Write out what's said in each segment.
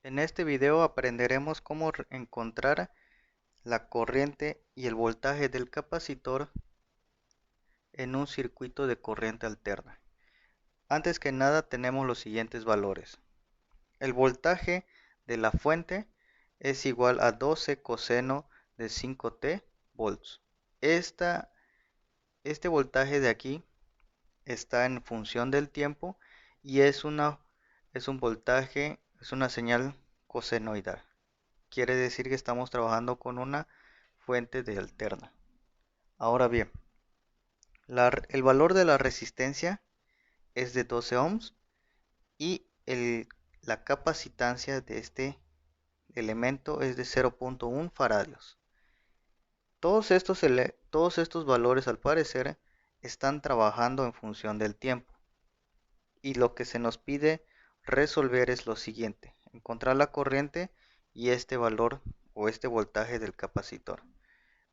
En este video aprenderemos cómo encontrar la corriente y el voltaje del capacitor en un circuito de corriente alterna. Antes que nada tenemos los siguientes valores. El voltaje de la fuente es igual a 12 coseno de 5t volts. Este voltaje de aquí está en función del tiempo y es un voltaje, es una señal cosenoidal. Quiere decir que estamos trabajando con una fuente de alterna. Ahora bien, el valor de la resistencia es de 12 ohms y la capacitancia de este elemento es de 0.1 faradios. Todos estos valores al parecer están trabajando en función del tiempo y lo que se nos pide resolver es lo siguiente: encontrar la corriente y este valor o este voltaje del capacitor.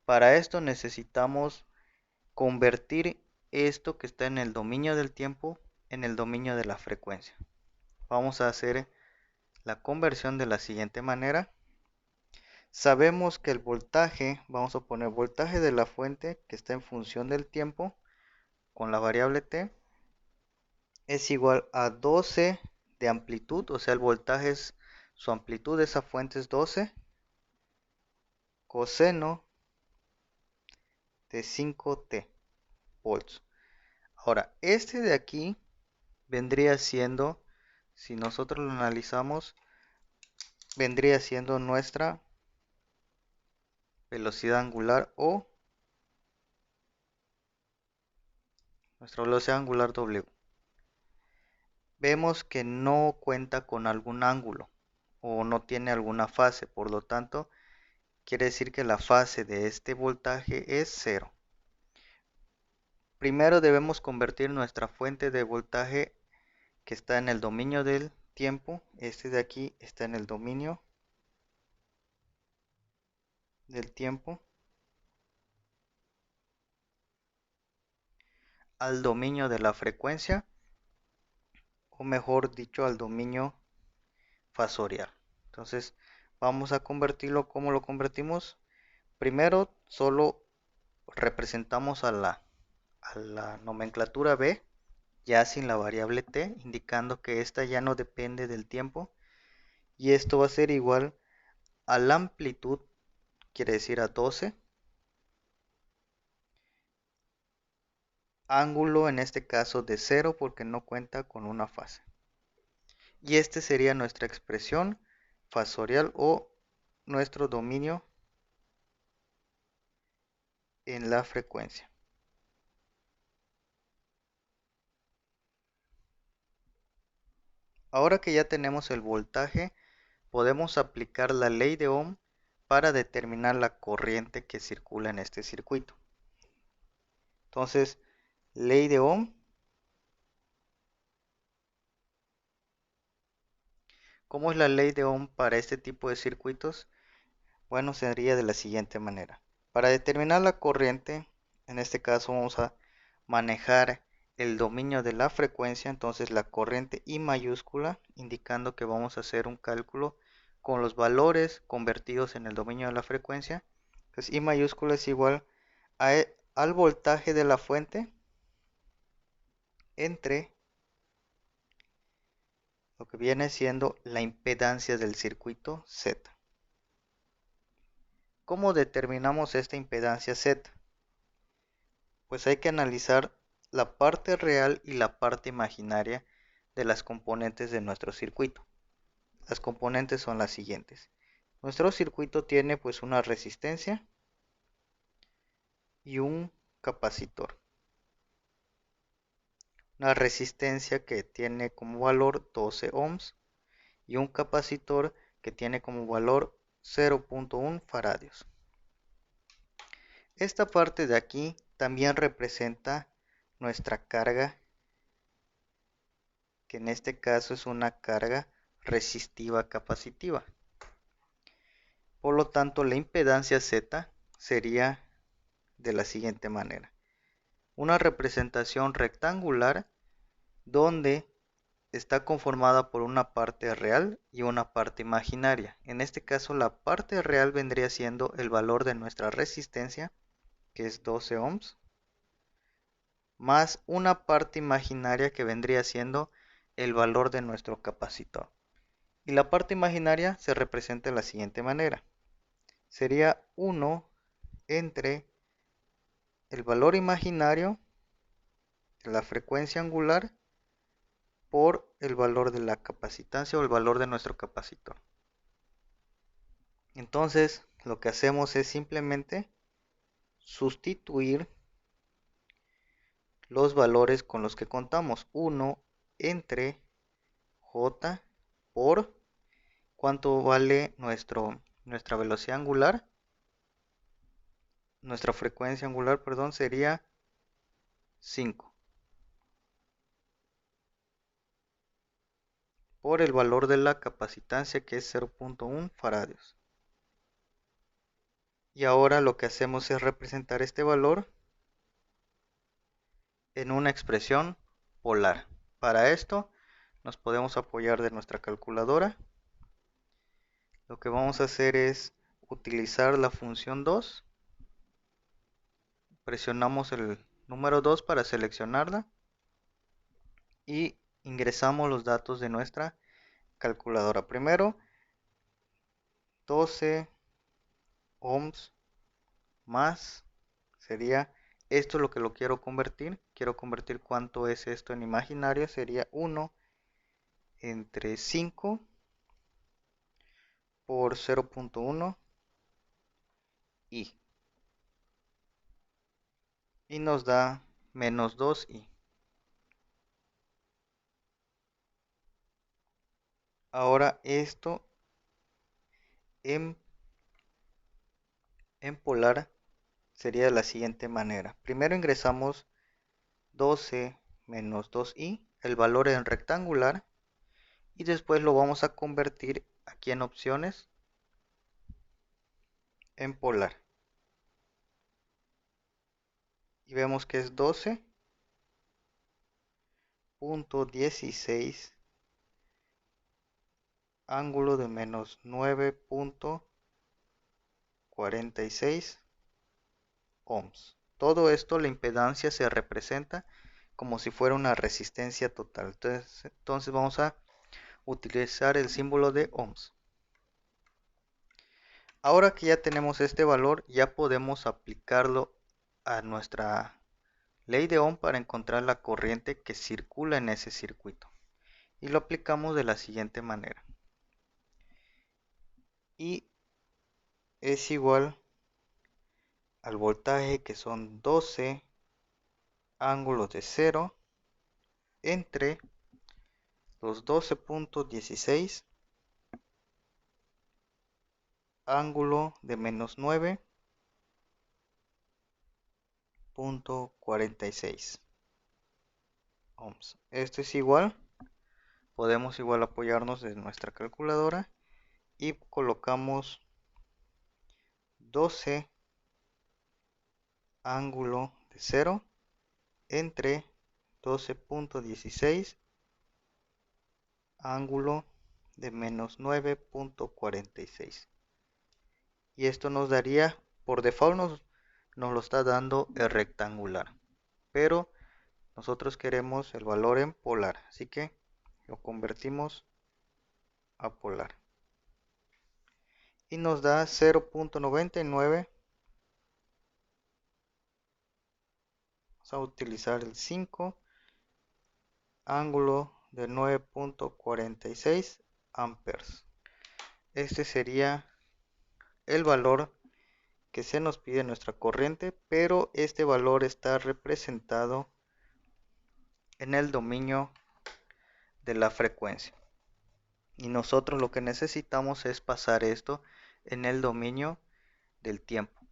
Para esto necesitamos convertir esto que está en el dominio del tiempo en el dominio de la frecuencia. Vamos a hacer la conversión de la siguiente manera. Sabemos que el voltaje, vamos a poner voltaje de la fuente que está en función del tiempo con la variable t, es igual a 12 de amplitud, o sea el voltaje es su amplitud de esa fuente es 12 coseno de 5t volts. Ahora, este de aquí vendría siendo, si nosotros lo analizamos, vendría siendo nuestra velocidad angular o nuestra velocidad angular W. Vemos que no cuenta con algún ángulo o no tiene alguna fase, por lo tanto, quiere decir que la fase de este voltaje es cero. Primero debemos convertir nuestra fuente de voltaje que está en el dominio del tiempo, este de aquí está en el dominio del tiempo, al dominio de la frecuencia, o mejor dicho, al dominio fasorial. Entonces vamos a convertirlo. ¿Cómo lo convertimos? Primero solo representamos a la nomenclatura B ya sin la variable t, indicando que esta ya no depende del tiempo, y esto va a ser igual a la amplitud, quiere decir a 12, ángulo en este caso de 0 porque no cuenta con una fase. Y este sería nuestra expresión fasorial o nuestro dominio en la frecuencia. Ahora que ya tenemos el voltaje, podemos aplicar la ley de Ohm para determinar la corriente que circula en este circuito. Entonces, ley de Ohm. ¿Cómo es la ley de Ohm para este tipo de circuitos? Bueno, sería de la siguiente manera. Para determinar la corriente, en este caso vamos a manejar el dominio de la frecuencia, entonces la corriente I mayúscula, indicando que vamos a hacer un cálculo con los valores convertidos en el dominio de la frecuencia. Entonces I mayúscula es igual al voltaje de la fuente entre lo que viene siendo la impedancia del circuito Z. ¿Cómo determinamos esta impedancia Z? Pues hay que analizar la parte real y la parte imaginaria de las componentes de nuestro circuito. Las componentes son las siguientes. Nuestro circuito tiene pues una resistencia y un capacitor. Una resistencia que tiene como valor 12 ohms y un capacitor que tiene como valor 0.1 faradios. Esta parte de aquí también representa nuestra carga, que en este caso es una carga resistiva capacitiva. Por lo tanto, la impedancia Z sería de la siguiente manera: una representación rectangular donde está conformada por una parte real y una parte imaginaria. En este caso, la parte real vendría siendo el valor de nuestra resistencia, que es 12 ohms, más una parte imaginaria que vendría siendo el valor de nuestro capacitor. Y la parte imaginaria se representa de la siguiente manera. Sería 1 entre el valor imaginario de la frecuencia angular por el valor de la capacitancia o el valor de nuestro capacitor. Entonces, lo que hacemos es simplemente sustituir los valores con los que contamos. 1 entre J por cuánto vale nuestra velocidad angular. Nuestra frecuencia angular, perdón, sería 5 por el valor de la capacitancia, que es 0.1 faradios. Y ahora lo que hacemos es representar este valor en una expresión polar. Para esto nos podemos apoyar de nuestra calculadora. Lo que vamos a hacer es utilizar la función 2. Presionamos el número 2 para seleccionarla y ingresamos los datos de nuestra calculadora. Primero, 12 ohms más sería esto, lo que lo quiero convertir. Quiero convertir cuánto es esto en imaginario. Sería 1 entre 5 por 0.1 y nos da menos 2i. Ahora esto en polar sería de la siguiente manera. Primero ingresamos 12 menos 2i, el valor en rectangular, y después lo vamos a convertir aquí en opciones en polar. Y vemos que es 12.16 ángulo de menos 9.46 ohms. Todo esto, la impedancia se representa como si fuera una resistencia total. Entonces vamos a utilizar el símbolo de ohms. Ahora que ya tenemos este valor, ya podemos aplicarlo a nuestra ley de Ohm para encontrar la corriente que circula en ese circuito. Y lo aplicamos de la siguiente manera. Y es igual al voltaje, que son 12 ángulos de 0 entre los 12.16 ángulo de menos 9.46 ohms. Esto es igual, podemos igual apoyarnos de nuestra calculadora y colocamos 12 ángulo de 0 entre 12.16 ángulo de menos 9.46. Y esto nos daría, por default nos lo está dando el rectangular, pero nosotros queremos el valor en polar, así que lo convertimos a polar y nos da 0.99. Vamos a utilizar el 5 ángulo de 9.46 amperes. Este sería el valor que se nos pide nuestra corriente, pero este valor está representado en el dominio de la frecuencia. Y nosotros lo que necesitamos es pasar esto en el dominio del tiempo.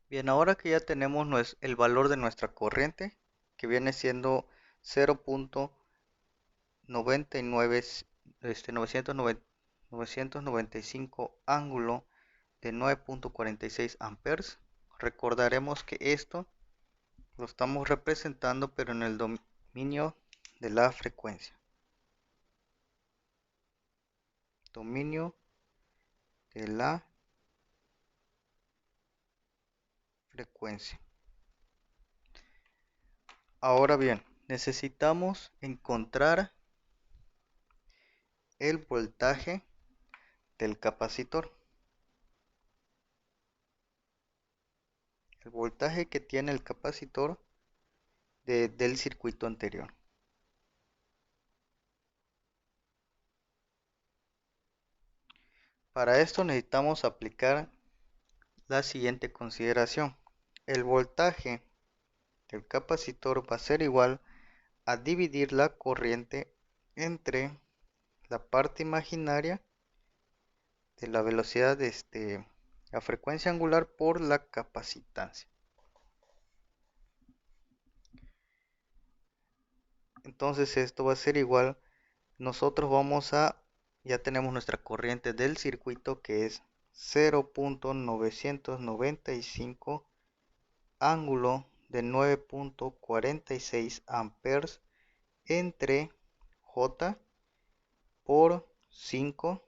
Bien, ahora que ya tenemos el valor de nuestra corriente, que viene siendo 0.995 ángulo de 9.46 amperes, recordaremos que esto lo estamos representando pero en el dominio de la frecuencia. Dominio de la frecuencia. Ahora bien, necesitamos encontrar el voltaje del capacitor. El voltaje que tiene el capacitor del circuito anterior. Para esto necesitamos aplicar la siguiente consideración. El voltaje del capacitor va a ser igual a dividir la corriente entre la parte imaginaria de la velocidad de la frecuencia angular por la capacitancia. Entonces esto va a ser igual, ya tenemos nuestra corriente del circuito que es 0.995 ángulo de 9.46 amperes entre J por 5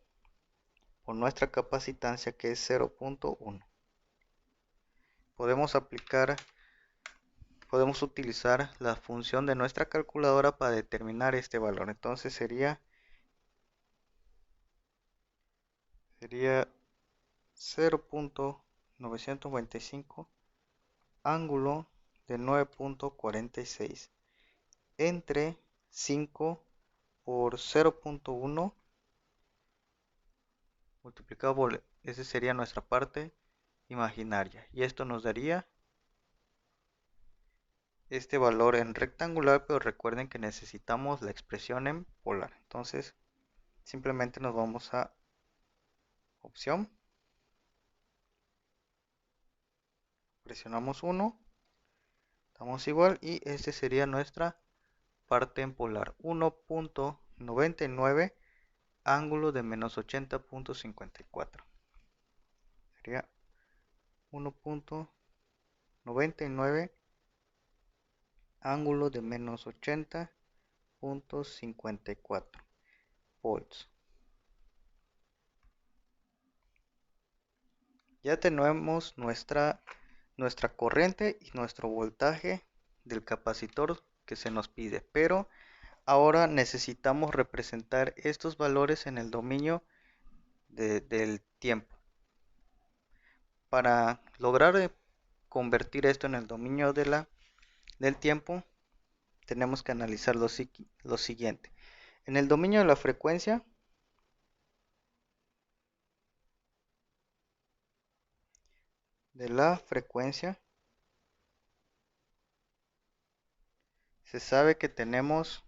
por nuestra capacitancia que es 0.1. Podemos utilizar la función de nuestra calculadora para determinar este valor. Entonces sería 0.995 ángulo de 9.46 entre 5 por 0.1 multiplicado por, esa sería nuestra parte imaginaria, y esto nos daría este valor en rectangular, pero recuerden que necesitamos la expresión en polar. Entonces simplemente nos vamos a opción, presionamos 1, damos igual, y este sería nuestra parte en polar, 1.99 ángulo de menos 80.54. Sería 1.99 ángulo de menos 80.54 volts. Ya tenemos nuestra corriente y nuestro voltaje del capacitor que se nos pide, pero ahora necesitamos representar estos valores en el dominio del tiempo. Para lograr convertir esto en el dominio del tiempo, tenemos que analizar lo siguiente. En el dominio de la frecuencia, se sabe que tenemos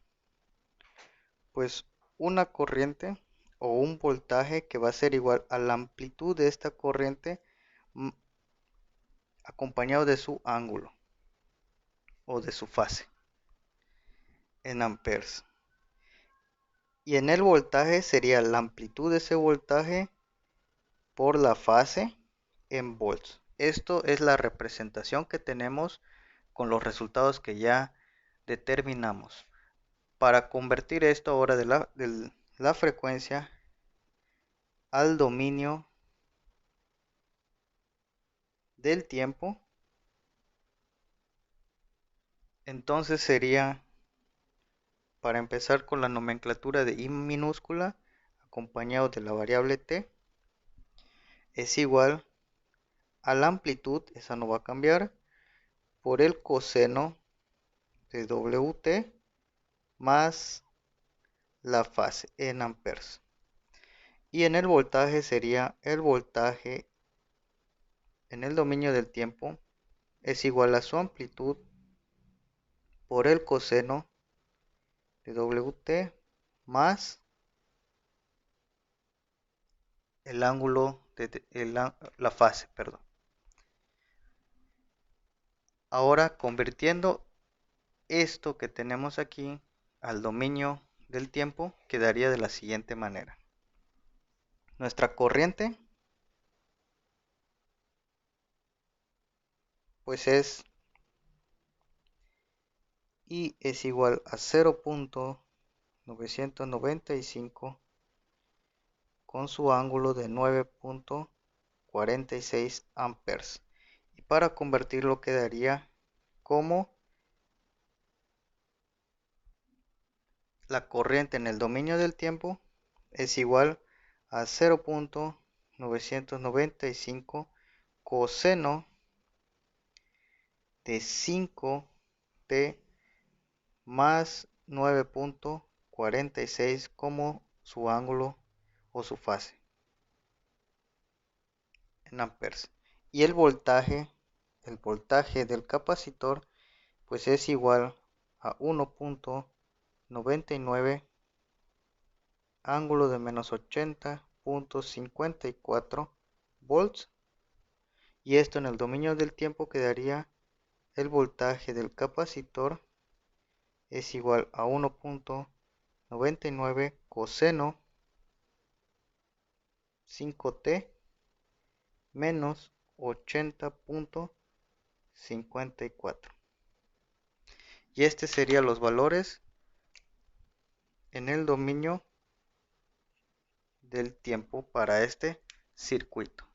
pues una corriente o un voltaje que va a ser igual a la amplitud de esta corriente acompañado de su ángulo o de su fase en amperes. Y en el voltaje sería la amplitud de ese voltaje por la fase en volts. Esto es la representación que tenemos con los resultados que ya determinamos. Para convertir esto ahora de la frecuencia al dominio del tiempo, entonces sería, para empezar con la nomenclatura de I minúscula acompañado de la variable t, es igual a la amplitud, esa no va a cambiar, por el coseno de Wt más la fase en amperes. Y en el voltaje sería el voltaje en el dominio del tiempo es igual a su amplitud por el coseno de Wt más el ángulo la fase, perdón. Ahora convirtiendo esto que tenemos aquí al dominio del tiempo quedaría de la siguiente manera. Nuestra corriente pues es y es igual a 0.995 con su ángulo de 9.46 amperes. Y para convertirlo quedaría como la corriente en el dominio del tiempo es igual a 0.995 coseno de 5t más 9.46 como su ángulo o su fase en amperes. Y el voltaje del capacitor pues es igual a 1.99 ángulo de menos 80.54 volts, y esto en el dominio del tiempo quedaría el voltaje del capacitor es igual a 1.99 coseno 5t menos 80.54, y este serían los valores en el dominio del tiempo para este circuito.